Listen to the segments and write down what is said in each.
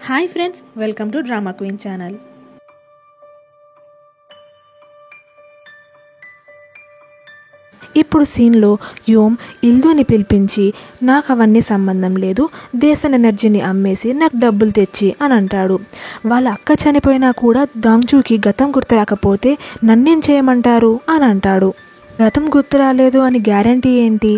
Hi friends, welcome to drama queen channel. ఇప్పుడు సీన్లో యోమ్ ఇల్దుని పిలిపించి నాకు అవన్నీ సంబంధం లేదు, దేశన్ ఎనర్జీని అమ్మేసి నాకు డబ్బులు తెచ్చి అని అంటాడు. వాళ్ళ అక్క చనిపోయినా కూడా దాంగ్జూకి గతం గుర్తు రాకపోతే నన్నేం చేయమంటారు అని అంటాడు. గతం గుర్తు రాలేదు అని గ్యారంటీ ఏంటి?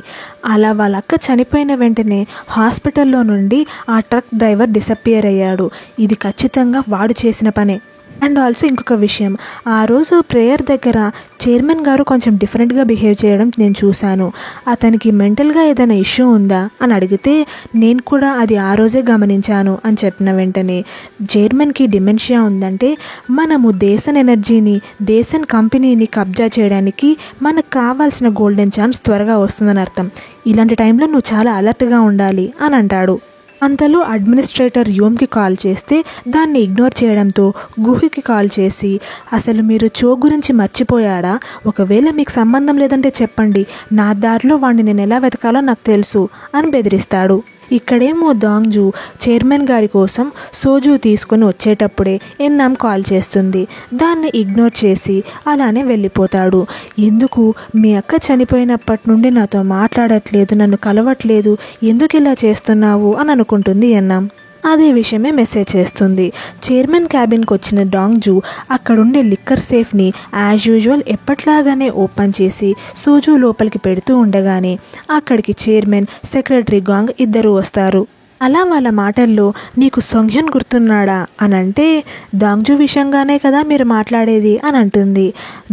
అలా వాళ్ళ అక్క చనిపోయిన వెంటనే హాస్పిటల్లో నుండి ఆ ట్రక్ డ్రైవర్ డిసప్పియర్ అయ్యాడు. ఇది ఖచ్చితంగా వాడు చేసిన పనే. అండ్ ఆల్సో ఇంకొక విషయం, ఆ రోజు ప్రేయర్ దగ్గర చైర్మన్ గారు కొంచెం డిఫరెంట్గా బిహేవ్ చేయడం నేను చూశాను. అతనికి మెంటల్గా ఏదైనా ఇష్యూ ఉందా అని అడిగితే నేను కూడా అది ఆ రోజే గమనించాను అని చెప్పిన వెంటనే చైర్మన్కి డిమెన్షియా ఉందంటే మనము దేశన్ ఎనర్జీని, దేశన్ కంపెనీని కబ్జా చేయడానికి మనకు కావాల్సిన గోల్డెన్ ఛాన్స్ త్వరగా వస్తుందని అర్థం. ఇలాంటి టైంలో నువ్వు చాలా అలర్ట్గా ఉండాలి అని అంటాడు. అంతలో అడ్మినిస్ట్రేటర్ యోమ్కి కాల్ చేస్తే దాన్ని ఇగ్నోర్ చేయడంతో గుహికి కాల్ చేసి అసలు మీరు చో గురించి మర్చిపోయాడా? ఒకవేళ మీకు సంబంధం లేదంటే చెప్పండి, నా దారిలో వాడిని నేను ఎలా వెతకాలో నాకు తెలుసు అని బెదిరిస్తాడు. ఇక్కడేమో దాంగ్జూ చైర్మన్ గారి కోసం సోజు తీసుకుని వచ్చేటప్పుడే ఎన్నాం కాల్ చేస్తుంది. దాన్ని ఇగ్నోర్ చేసి అలానే వెళ్ళిపోతాడు. ఎందుకు మీ అక్క చనిపోయినప్పటి నుండి నాతో మాట్లాడట్లేదు, నన్ను కలవట్లేదు, ఎందుకు ఇలా చేస్తున్నావు అని అనుకుంటుంది ఎన్నాం. అదే విషయమే మెసేజ్ చేస్తుంది. చైర్మన్ క్యాబిన్కి వచ్చిన దాంగ్జూ అక్కడుండే లిక్కర్ సేఫ్ని యాజ్ యూజువల్ ఎప్పట్లాగానే ఓపెన్ చేసి సోజు లోపలికి పెడుతూ ఉండగానే అక్కడికి చైర్మన్, సెక్రటరీ గాంగ్ ఇద్దరు వస్తారు. అలా వాళ్ళ మాటల్లో నీకు సొంగ్హ్యున్ గుర్తున్నాడా అని అంటే దాంగ్జూ విషయంగానే కదా మీరు మాట్లాడేది అని అంటుంది.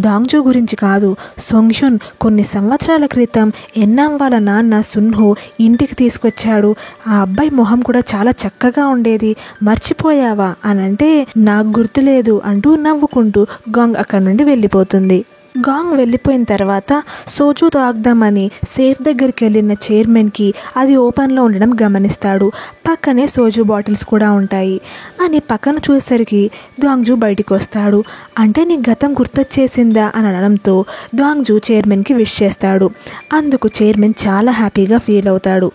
దాంగ్జూ గురించి కాదు, సొంగ్హ్యున్ కొన్ని సంవత్సరాల క్రితం ఎన్నాం వాళ్ళ నాన్న సున్హో ఇంటికి తీసుకొచ్చాడు. ఆ అబ్బాయి మొహం కూడా చాలా చక్కగా ఉండేది, మర్చిపోయావా అని అంటే నాకు గుర్తులేదు అంటూ నవ్వుకుంటూ గాంగ్ అక్కడి నుండి వెళ్ళిపోతుంది. గాంగ్ వెళ్ళిపోయిన తర్వాత సోజు తాగుదామని సేఫ్ దగ్గరికి వెళ్ళిన చైర్మన్కి అది ఓపెన్లో ఉండడం గమనిస్తాడు. పక్కనే సోజు బాటిల్స్ కూడా ఉంటాయి అని పక్కన చూసేసరికి దాంగ్జూ బయటికి వస్తాడు. అంటే నీ గతం గుర్తొచ్చేసిందా అని అనడంతో దాంగ్జూ చైర్మన్కి విష్ చేస్తాడు. అందుకు చైర్మన్ చాలా హ్యాపీగా ఫీల్ అవుతాడు.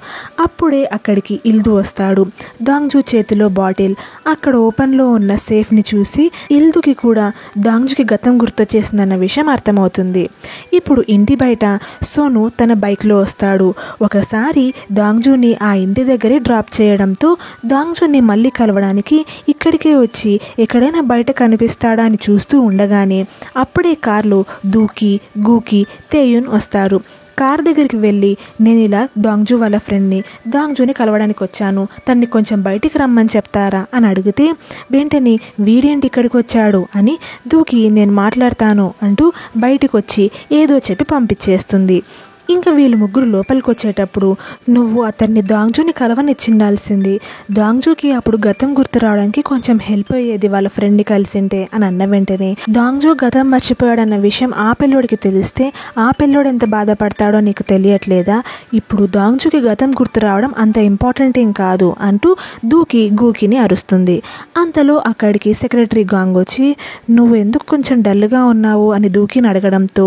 అప్పుడే అక్కడికి ఇల్దు వస్తాడు. దాంగ్జూ చేతిలో బాటిల్, అక్కడ ఓపెన్లో ఉన్న సేఫ్ని చూసి ఇల్దుకి కూడా దాంగ్జూకి గతం గుర్తొచ్చేసిందన్న విషయం అర్థమవుతుంది. ఇప్పుడు ఇంటి బయట సోను తన బైక్లో వస్తాడు. ఒకసారి దాంగ్జూని ఆ ఇంటి దగ్గరే డ్రాప్ చేయడంతో దాంగ్జూని మళ్ళీ కలవడానికి ఇక్కడికే వచ్చి ఎక్కడైనా బయట కనిపిస్తాడా అని చూస్తూ ఉండగానే అప్పుడే కార్లో దూకి, గూకి, తేయున్ వస్తారు. కార్ దగ్గరికి వెళ్ళి నేను ఇలా దాంగ్జూ వాళ్ళ ఫ్రెండ్ని, దాంగ్జూని కలవడానికి వచ్చాను, తన్ని కొంచెం బయటికి రమ్మని చెప్తారా అని అడిగితే వెంటనే వీడేంటి ఇక్కడికి వచ్చాడు అని దూకి నేను మాట్లాడతాను అంటూ బయటికి వచ్చి ఏదో చెప్పి పంపించేస్తుంది. ఇంకా వీళ్ళు ముగ్గురు లోపలికి వచ్చేటప్పుడు నువ్వు అతన్ని దాంగ్జూని కలవనిచ్చిండాల్సింది, దాంగ్జూకి అప్పుడు గతం గుర్తు రావడానికి కొంచెం హెల్ప్ అయ్యేది వాళ్ళ ఫ్రెండ్ని కలిసింటే అని అన్న వెంటనే దాంగ్జూ గతం మర్చిపోయాడన్న విషయం ఆ పిల్లోడికి తెలిస్తే ఆ పిల్లోడు ఎంత బాధపడతాడో నీకు తెలియట్లేదా? ఇప్పుడు దాంగ్జూకి గతం గుర్తు రావడం అంత ఇంపార్టెంట్ ఏం కాదు అంటూ దూకి గూకిని అరుస్తుంది. అంతలో అక్కడికి సెక్రటరీ గాంగ్ వచ్చి నువ్వు ఎందుకు కొంచెం డల్గా ఉన్నావు అని దూకిని అడగడంతో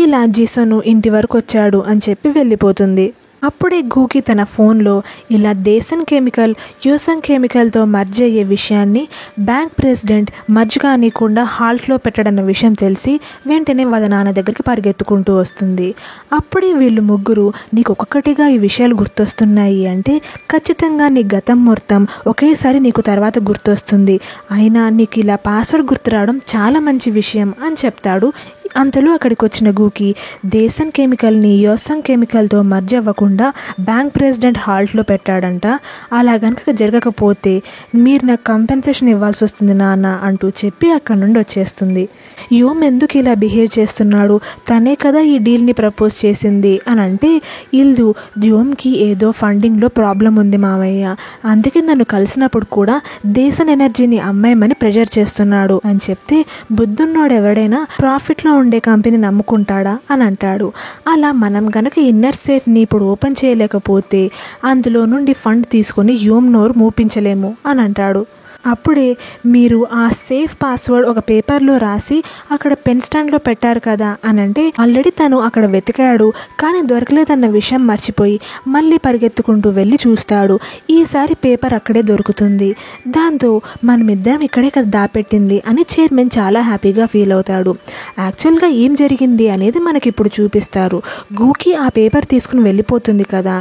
ఇలా జిసోను ఇంటి వరకు వచ్చాడు అని చెప్పి వెళ్ళిపోతుంది. అప్పుడే గూకి తన ఫోన్లో ఇలా దేశన్ కెమికల్ యూసంగ్ కెమికల్తో మర్జ్ అయ్యే విషయాన్ని బ్యాంక్ ప్రెసిడెంట్ మర్జ్ కానీకుండా హాల్ట్లో పెట్టడన్న విషయం తెలిసి వెంటనే వాళ్ళ నాన్న దగ్గరికి పరిగెత్తుకుంటూ వస్తుంది. అప్పుడే వీళ్ళు ముగ్గురు నీకు ఒక్కొక్కటిగా ఈ విషయాలు గుర్తొస్తున్నాయి అంటే ఖచ్చితంగా నీ గతం మొత్తం ఒకేసారి నీకు తర్వాత గుర్తొస్తుంది, అయినా నీకు ఇలా పాస్వర్డ్ గుర్తు రావడం చాలా మంచి విషయం అని చెప్తాడు. అంతలో అక్కడికి వచ్చిన గూకి దేశన్ కెమికల్ని యోసంగ్ కెమికల్తో మర్జ్ అవ్వకుండా బ్యాంక్ ప్రెసిడెంట్ హాల్ట్లో పెట్టాడంట, అలా కనుక జరగకపోతే మీరు నాకు కంపెన్సేషన్ ఇవ్వాల్సి వస్తుంది నాన్న అంటూ చెప్పి అక్కడ నుండి వచ్చేస్తుంది. యోమ్ ఎందుకు ఇలా బిహేవ్ చేస్తున్నాడు, తనే కదా ఈ డీల్ని ప్రపోజ్ చేసింది అని అంటే ఇల్దు యోమ్కి ఏదో ఫండింగ్లో ప్రాబ్లం ఉంది మావయ్య, అందుకే నన్ను కలిసినప్పుడు కూడా దేశన్ ఎనర్జీని అమ్మాయమని ప్రెజర్ చేస్తున్నాడు అని చెప్తే బుద్ధున్నోడు ఎవడైనా ప్రాఫిట్లో ఉండే కంపెనీ నమ్ముకుంటాడా అని అంటాడు. అలా మనం గనక ఇన్నర్ సేఫ్ని ఇప్పుడు ఓపెన్ చేయలేకపోతే అందులో నుండి ఫండ్ తీసుకొని యోమ్ నోరు మూపించలేము అని అంటాడు. అప్పుడే మీరు ఆ సేఫ్ పాస్వర్డ్ ఒక పేపర్లో రాసి అక్కడ పెన్ స్టాండ్లో పెట్టారు కదా అని అంటే ఆల్రెడీ తను అక్కడ వెతికాడు, కానీ దొరకలేదన్న విషయం మర్చిపోయి మళ్ళీ పరిగెత్తుకుంటూ వెళ్ళి చూస్తాడు. ఈసారి పేపర్ అక్కడే దొరుకుతుంది. దాంతో మనమిద్దరం ఇక్కడే కదా దాపెట్టింది అని చైర్మన్ చాలా హ్యాపీగా ఫీల్ అవుతాడు. యాక్చువల్గా ఏం జరిగింది అనేది మనకి ఇప్పుడు చూపిస్తారు. గూకి ఆ పేపర్ తీసుకుని వెళ్ళిపోతుంది కదా.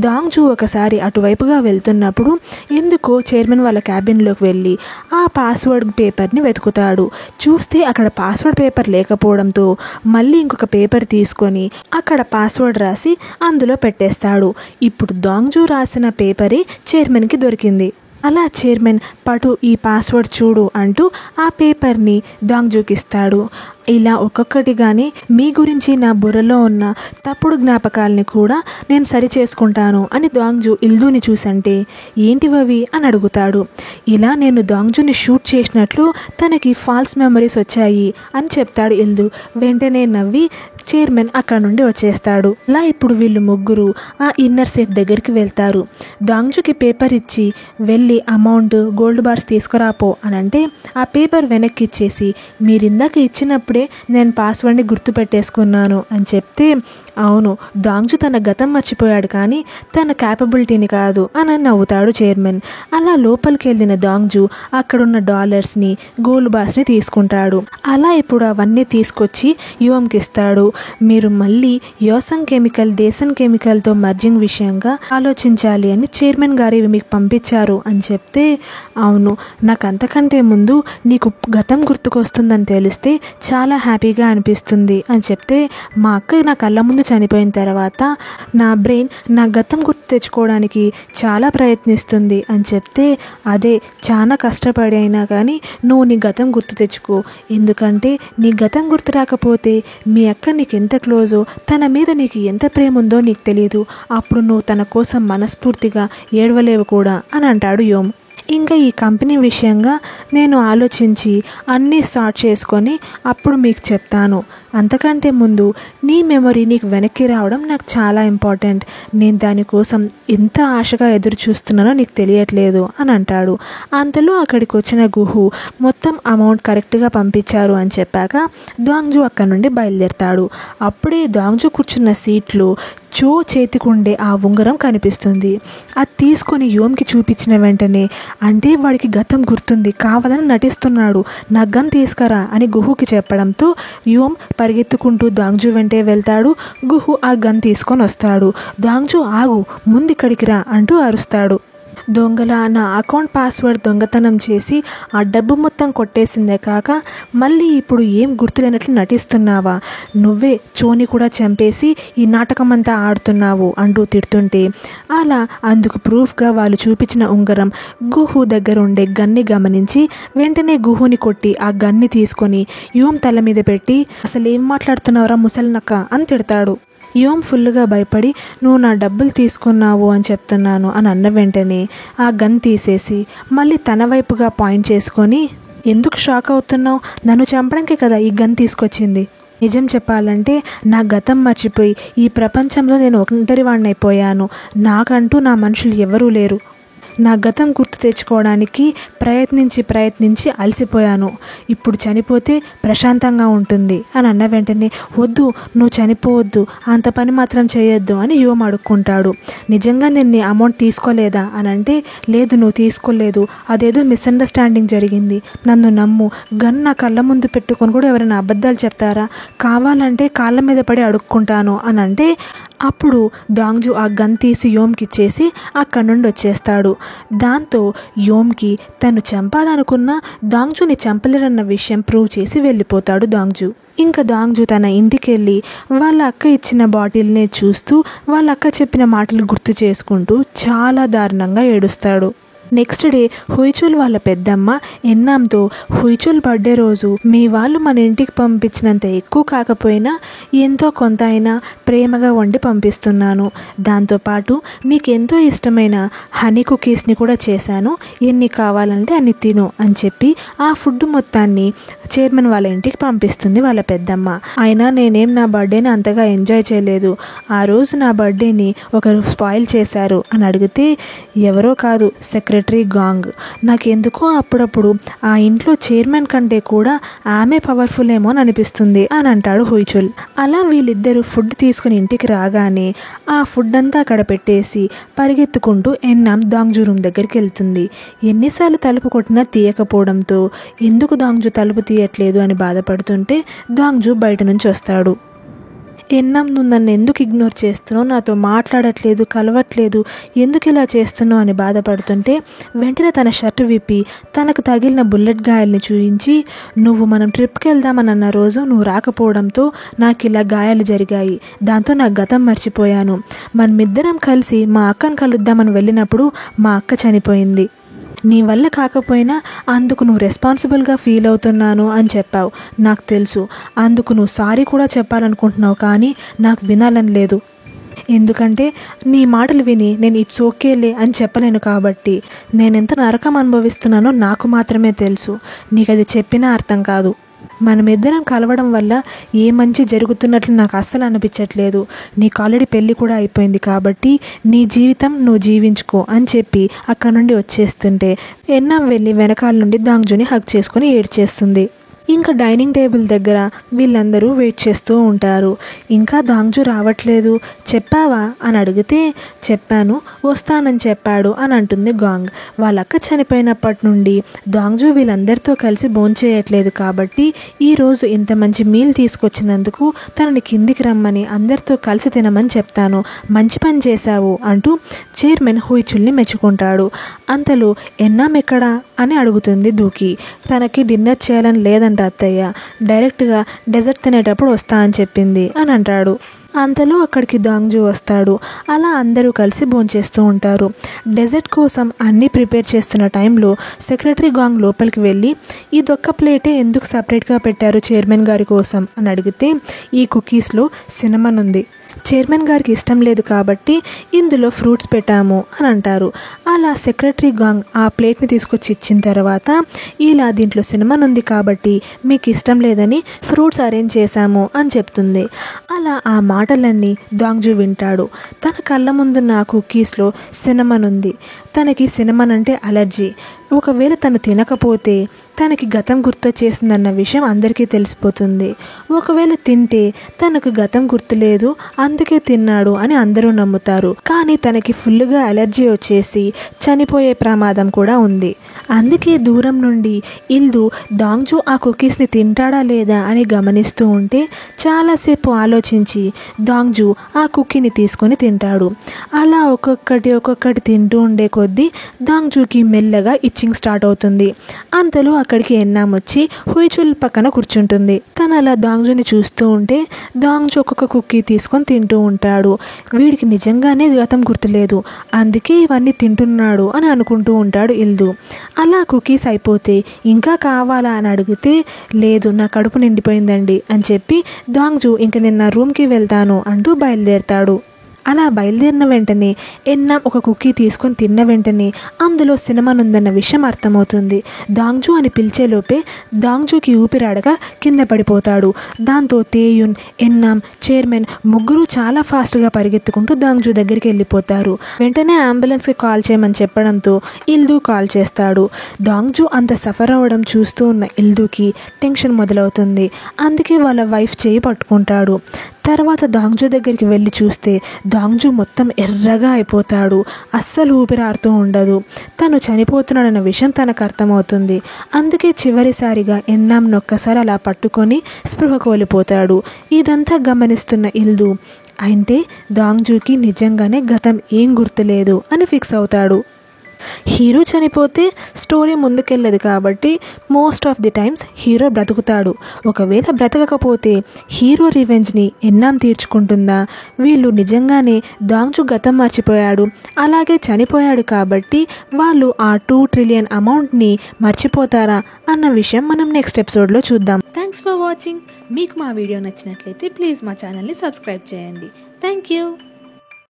దాంగ్జూ ఒకసారి అటువైపుగా వెళ్తున్నప్పుడు ఎందుకో చైర్మన్ వాళ్ళ క్యాబిన్లోకి వెళ్ళి ఆ పాస్వర్డ్ పేపర్ని వెతుకుతాడు. చూస్తే అక్కడ పాస్వర్డ్ పేపర్ లేకపోవడంతో మళ్ళీ ఇంకొక పేపర్ తీసుకొని అక్కడ పాస్వర్డ్ రాసి అందులో పెట్టేస్తాడు. ఇప్పుడు దాంగ్జూ రాసిన పేపరే చైర్మన్కి దొరికింది. అలా చైర్మన్ పటు ఈ పాస్వర్డ్ చూడు అంటూ ఆ పేపర్ని దాంగ్జూకి ఇస్తాడు. ఇలా ఒక్కొక్కటిగానే మీ గురించి నా బుర్రలో ఉన్న తప్పుడు జ్ఞాపకాలని కూడా నేను సరి చేసుకుంటాను అని దాంగ్జూ ఇల్దూని చూసంటే ఏంటివవి అని అడుగుతాడు. ఇలా నేను దాంగ్జూని షూట్ చేసినట్లు తనకి ఫాల్స్ మెమరీస్ వచ్చాయి అని చెప్తాడు ఇల్దూ. వెంటనే నవ్వి చైర్మన్ అక్కడ నుండి వచ్చేస్తాడు. అలా ఇప్పుడు వీళ్ళు ముగ్గురు ఆ ఇన్నర్ సేఫ్ దగ్గరికి వెళ్తారు. దాంగ్జూకి పేపర్ ఇచ్చి వెళ్ళి అమౌంట్ గోల్డ్ బార్స్ తీసుకురాపో అని అంటే ఆ పేపర్ వెనక్కి ఇచ్చేసి మీరిందాక ఇచ్చినప్పుడే నేను పాస్వర్డ్ని గుర్తుపెట్టేసుకున్నాను అని చెప్తే అవును దాంగ్జూ తన గతం మర్చిపోయాడు కానీ తన క్యాపబిలిటీని కాదు అని నవ్వుతాడు చైర్మన్. అలా లోపలికి వెళ్ళిన దాంగ్జూ అక్కడున్న డాలర్స్ని గోల్డ్ బార్స్ని తీసుకుంటాడు. అలా ఇప్పుడు అవన్నీ తీసుకొచ్చి యువంకి ఇస్తాడు. మీరు మళ్ళీ యోసంగ్ కెమికల్ దేశన్ కెమికల్తో మర్జింగ్ విషయంగా ఆలోచించాలి అని చైర్మన్ గారు ఇవి మీకు పంపించారు అని చెప్తే అవును నాకు అంతకంటే ముందు నీకు గతం గుర్తుకొస్తుందని తెలిస్తే చాలా హ్యాపీగా అనిపిస్తుంది అని చెప్తే మా అక్క నా కళ్ళ ముందు చనిపోయిన తర్వాత నా బ్రెయిన్ నా గతం గుర్తు తెచ్చుకోవడానికి చాలా ప్రయత్నిస్తుంది అని చెప్తే అదే చాలా కష్టపడి అయినా కానీ నువ్వు నీ గతం గుర్తు తెచ్చుకో, ఎందుకంటే నీ గతం గుర్తు రాకపోతే మీ అక్క నీకు ఎంత క్లోజో తన మీద నీకు ఎంత ప్రేమ ఉందో నీకు తెలియదు, అప్పుడు నువ్వు తన కోసం మనస్ఫూర్తిగా ఏడవలేవు కూడా అని అంటాడు యోమ్. ఇంకా ఈ కంపెనీ విషయంగా నేను ఆలోచించి అన్నీ సార్ట్ చేసుకొని అప్పుడు మీకు చెప్తాను. అంతకంటే ముందు నీ మెమొరీ నీకు వెనక్కి రావడం నాకు చాలా ఇంపార్టెంట్. నేను దానికోసం ఎంత ఆశగా ఎదురు చూస్తున్నానో నీకు తెలియట్లేదు అని అంటాడు. అంతలో అక్కడికి వచ్చిన గుహు మొత్తం అమౌంట్ కరెక్ట్గా పంపించారు అని చెప్పాక దాంగ్జూ అక్కడ నుండి బయలుదేరతాడు. అప్పుడే దాంగ్జూ కూర్చున్న సీట్లో చో చేతికుండే ఆ ఉంగరం కనిపిస్తుంది. అది తీసుకొని యోమ్కి చూపించిన వెంటనే అంటే వాడికి గతం గుర్తుంది కావాలని నటిస్తున్నాడు, నా గన్ తీసుకురా అని గుహుకి చెప్పడంతో యోమ్ పరిగెత్తుకుంటూ దాంగ్జూ వెంటే వెళ్తాడు. గుహు ఆ గన్ తీసుకొని వస్తాడు. దాంగ్జూ ఆగు ముందు ఇక్కడికి రా అంటూ అరుస్తాడు. దొంగల నా అకౌంట్ పాస్వర్డ్ దొంగతనం చేసి ఆ డబ్బు మొత్తం కొట్టేసిందే కాక మళ్ళీ ఇప్పుడు ఏం గుర్తులేనట్లు నటిస్తున్నావా, నువ్వే చోని కూడా చంపేసి ఈ నాటకం అంతా ఆడుతున్నావు అంటూ తిడుతుంటే అలా అందుకు ప్రూఫ్గా వాళ్ళు చూపించిన ఉంగరం గుహు దగ్గర ఉండే గన్ని గమనించి వెంటనే గుహుని కొట్టి ఆ గన్ని తీసుకొని యోమ్ తల మీద పెట్టి అసలు ఏం మాట్లాడుతున్నావురా ముసలినక్క అని తిడతాడు. యోమ్ ఫుల్గా భయపడి నువ్వు నా డబ్బులు తీసుకున్నావు అని చెప్తున్నాను అని అన్న వెంటనే ఆ గన్ తీసేసి మళ్ళీ తన వైపుగా పాయింట్ చేసుకొని ఎందుకు షాక్ అవుతున్నావు, నన్ను చంపడానికి కదా ఈ గన్ తీసుకొచ్చింది, నిజం చెప్పాలంటే నా గతం మర్చిపోయి ఈ ప్రపంచంలో నేను ఒంటరి వాడిని అయిపోయాను, నాకంటూ నా మనుషులు ఎవరూ లేరు, నా గతం గుర్తు తెచ్చుకోవడానికి ప్రయత్నించి అలసిపోయాను, ఇప్పుడు చనిపోతే ప్రశాంతంగా ఉంటుంది అని అన్న వెంటనే వద్దు నువ్వు చనిపోవద్దు అంత పని మాత్రం చేయొద్దు అని యోమ్ అడుక్కుంటాడు. నిజంగా నేను అమౌంట్ తీసుకోలేదా అని అంటే లేదు నువ్వు తీసుకోలేదు, అదేదో మిస్అండర్స్టాండింగ్ జరిగింది, నన్ను నమ్ము, గన్ నా కళ్ళ ముందు పెట్టుకొని కూడా ఎవరైనా అబద్ధాలు చెప్తారా, కావాలంటే కాళ్ళ మీద పడి అడుక్కుంటాను అని అంటే అప్పుడు దాంగ్జూ ఆ గన్ తీసి యోమ్కి ఇచ్చేసి అక్కడి నుండి వచ్చేస్తాడు. దాంతో యోమ్కి తను చంపాలనుకున్న దాంగ్జూని చంపలేరన్న విషయం ప్రూవ్ చేసి వెళ్ళిపోతాడు దాంగ్జూ. ఇంకా దాంగ్జూ తన ఇంటికి వెళ్ళి వాళ్ళ అక్క ఇచ్చిన బాటిల్నే చూస్తూ వాళ్ళ అక్క చెప్పిన మాటలు గుర్తు చేసుకుంటూ చాలా దారుణంగా ఏడుస్తాడు. నెక్స్ట్ డే హుయిచుల్ వాళ్ళ పెద్దమ్మ ఎన్నాంతో హుయిచుల్ బర్త్డే రోజు మీ వాళ్ళు మన ఇంటికి పంపించినంత ఎక్కువ కాకపోయినా ఎంతో కొంత అయినా ప్రేమగా వండి పంపిస్తున్నాను, దాంతోపాటు నీకెంతో ఇష్టమైన హనీ కుకీస్ని కూడా చేశాను, ఎన్ని కావాలంటే అన్ని తిను అని చెప్పి ఆ ఫుడ్ మొత్తాన్ని చైర్మన్ వాళ్ళ ఇంటికి పంపిస్తుంది వాళ్ళ పెద్దమ్మ. అయినా నేనేం నా బర్త్డేని అంతగా ఎంజాయ్ చేయలేదు, ఆ రోజు నా బర్త్డేని ఒకరు స్పాయిల్ చేశారు అని అడిగితే ఎవరో కాదు సెక్రటరీ సెక్రటరీ గాంగ్. నాకెందుకో అప్పుడప్పుడు ఆ ఇంట్లో చైర్మన్ కంటే కూడా ఆమె పవర్ఫుల్ ఏమో అని అనిపిస్తుంది అని అంటాడు హుయిచుల్. అలా వీళ్ళిద్దరూ ఫుడ్ తీసుకుని ఇంటికి రాగానే ఆ ఫుడ్ అంతా అక్కడ పెట్టేసి పరిగెత్తుకుంటూ ఎన్నాం దాంగ్జూ రూమ్ దగ్గరికి వెళ్తుంది. ఎన్నిసార్లు తలుపు కొట్టినా తీయకపోవడంతో ఎందుకు దాంగ్జూ తలుపు తీయట్లేదు అని బాధపడుతుంటే దాంగ్జూ బయట నుంచి వస్తాడు. ఎన్నాం, నువ్వు నన్ను ఎందుకు ఇగ్నోర్ చేస్తున్నావు, నాతో మాట్లాడట్లేదు, కలవట్లేదు, ఎందుకు ఇలా చేస్తున్నావు అని బాధపడుతుంటే వెంటనే తన షర్టు విప్పి తనకు తగిలిన బుల్లెట్ గాయాల్ని చూయించి, నువ్వు మనం ట్రిప్కి వెళ్దామని అన్న రోజు నువ్వు రాకపోవడంతో నాకు ఇలా గాయాలు జరిగాయి, దాంతో నా గతం మర్చిపోయాను, మనమిద్దరం కలిసి మా అక్కను కలుద్దామని వెళ్ళినప్పుడు మా అక్క చనిపోయింది, నీ వల్ల కాకపోయినా అందుకు నువ్వు రెస్పాన్సిబుల్గా ఫీల్ అవుతున్నాను అని చెప్పావు, నాకు తెలుసు, అందుకు నువ్వు సారీ కూడా చెప్పాలనుకుంటున్నావు, కానీ నాకు వినాలని లేదు, ఎందుకంటే నీ మాటలు విని నేను ఇట్స్ ఓకేలే అని చెప్పలేను, కాబట్టి నేనెంత నరకం అనుభవిస్తున్నానో నాకు మాత్రమే తెలుసు, నీకు అది చెప్పినా అర్థం కాదు, మనమిద్దరం కలవడం వల్ల ఏ మంచి జరుగుతున్నట్లు నాకు అస్సలు అనిపించట్లేదు, నీకు ఆల్రెడీ పెళ్ళి కూడా అయిపోయింది, కాబట్టి నీ జీవితం నువ్వు జీవించుకో అని చెప్పి అక్కడ నుండి వచ్చేస్తుంటే ఎన్నాం వెళ్ళి వెనకాల నుండి దాంగ్జూని హగ్ చేసుకుని ఏడ్చేస్తుంది. ఇంకా డైనింగ్ టేబుల్ దగ్గర వీళ్ళందరూ వెయిట్ చేస్తూ ఉంటారు. ఇంకా దాంగ్జూ రావట్లేదు, చెప్పావా అని అడిగితే చెప్పాను, వస్తానని చెప్పాడు అని అంటుంది గాంగ్. వాళ్ళ అక్క చనిపోయినప్పటి నుండి దాంగ్జూ వీళ్ళందరితో కలిసి భోంచేయట్లేదు, కాబట్టి ఈరోజు ఇంత మంచి మీల్ తీసుకొచ్చినందుకు తనని కిందికి రమ్మని అందరితో కలిసి తినమని చెప్తాను, మంచి పని చేశావు అంటూ చైర్మన్ హుయిచుల్ని మెచ్చుకుంటాడు. అంతలో ఎన్నాం ఎక్కడా అని అడుగుతుంది దూకి. తనకి డిన్నర్ చేయాలని లేదంట అత్తయ్య, డైరెక్ట్గా డెజర్ట్ తినేటప్పుడు వస్తా అని చెప్పింది అని అంటాడు. అంతలో అక్కడికి దాంగ్జూ వస్తాడు. అలా అందరూ కలిసి భోంచేస్తూ ఉంటారు. డెజర్ట్ కోసం అన్నీ ప్రిపేర్ చేస్తున్న టైంలో సెక్రటరీ గాంగ్ లోపలికి వెళ్ళి ఇదొక్క ప్లేటే ఎందుకు సపరేట్గా పెట్టారు చైర్మన్ గారి కోసం అని అడిగితే ఈ కుకీస్లో సినమన్ ఉంది, చైర్మన్ గారికి ఇష్టం లేదు కాబట్టి ఇందులో ఫ్రూట్స్ పెట్టాము అని అంటారు. అలా సెక్రటరీ గాంగ్ ఆ ప్లేట్ని తీసుకొచ్చి ఇచ్చిన తర్వాత ఇలా దీంట్లో సినమన్ ఉంది కాబట్టి మీకు ఇష్టం లేదని ఫ్రూట్స్ అరేంజ్ చేశాము అని చెప్తుంది. అలా ఆ మాటలన్నీ దాంగ్జూ వింటాడు. తన కళ్ళ ముందున్న ఆ కుకీస్లో సినమన్ ఉంది. తనకి సినమన్ అంటే అలర్జీ, ఒకవేళ తను తినకపోతే తనకి గతం గుర్తు చేసిందన్న విషయం అందరికీ తెలిసిపోతుంది. ఒకవేళ తింటే తనకు గతం గుర్తులేదు అందుకే తిన్నాడు అని అందరూ నమ్ముతారు. కానీ తనకి ఫుల్గా అలర్జీ వచ్చేసి చనిపోయే ప్రమాదం కూడా ఉంది. అందుకే దూరం నుండి ఇల్దు దాంగ్జూ ఆ కుకీస్ని తింటాడా లేదా అని గమనిస్తూ ఉంటే చాలాసేపు ఆలోచించి దాంగ్జూ ఆ కుకీని తీసుకొని తింటాడు. అలా ఒక్కొక్కటి తింటూ ఉండే కొద్దీ దాంగ్జూకి మెల్లగా ఇచ్చింగ్ స్టార్ట్ అవుతుంది. అంతలో అక్కడికి ఎన్నాం వచ్చి హుయిచుల్ పక్కన కూర్చుంటుంది. తను అలా దాంగ్జూని చూస్తూ ఉంటే దాంగ్జూ ఒక్కొక్క కుకీ తీసుకొని తింటూ ఉంటాడు. వీడికి నిజంగానే గతం గుర్తులేదు, అందుకే ఇవన్నీ తింటున్నాడు అని అనుకుంటూ ఉంటాడు ఇల్దు. అలా కుకీస్ అయిపోతే ఇంకా కావాలా అని అడిగితే లేదు, నా కడుపు నిండిపోయిందండి అని చెప్పి దాంగ్జూ ఇంక నేను నా రూమ్కి వెళ్తాను అంటూ బయలుదేరతాడు. అలా బయలుదేరిన వెంటనే ఎన్నాం ఒక కుకీ తీసుకొని తిన్న వెంటనే అందులో సినమన్ ఉందన్న విషయం అర్థమవుతుంది. దాంగ్జూ అని పిలిచేలోపే దాంగ్జూకి ఊపిరాడక కింద పడిపోతాడు. దాంతో తేయున్, ఎన్నాం, చైర్మన్ ముగ్గురు చాలా ఫాస్ట్గా పరిగెత్తుకుంటూ దాంగ్జూ దగ్గరికి వెళ్ళిపోతారు. వెంటనే అంబులెన్స్కి కాల్ చేయమని చెప్పడంతో ఇల్దు కాల్ చేస్తాడు. దాంగ్జూ అంత సఫర్ అవ్వడం చూస్తూ ఉన్న ఇల్దుకి టెన్షన్ మొదలవుతుంది. అందుకే వాళ్ళ వైఫ్ చేయి పట్టుకుంటాడు. తర్వాత దాంగ్జూ దగ్గరికి వెళ్ళి చూస్తే దాంగ్జూ మొత్తం ఎర్రగా అయిపోతాడు. అస్సలు ఊపిరాడుతూ ఉండదు. తను చనిపోతున్నాడన్న విషయం తనకు అర్థమవుతుంది. అందుకే చివరిసారిగా ఎన్నాంను ఒక్కసారి అలా పట్టుకొని స్పృహ కోల్పోతాడు. ఇదంతా గమనిస్తున్న ఇల్దు అంటే దాంగ్జూకి నిజంగానే గతం ఏం గుర్తులేదు అని ఫిక్స్ అవుతాడు. హీరో చనిపోతే స్టోరీ ముందుకెళ్ళదు కాబట్టి most of the times hero బ్రతుకుతాడు. ఒకవేళ బ్రతకకపోతే హీరో రివెంజ్ని ఎన్నాం తీర్చుకుంటుందా, వీళ్ళు నిజంగానే దాంగ్జూ గతం మర్చిపోయాడు అలాగే చనిపోయాడు కాబట్టి వాళ్ళు ఆ 2 ట్రిలియన్ అమౌంట్ని మర్చిపోతారా అన్న విషయం మనం నెక్స్ట్ ఎపిసోడ్లో చూద్దాం. Thanks for watching. మీకు మా వీడియో నచ్చినట్లయితే ప్లీజ్ మా ఛానల్ని సబ్స్క్రైబ్ చేయండి. Thank you.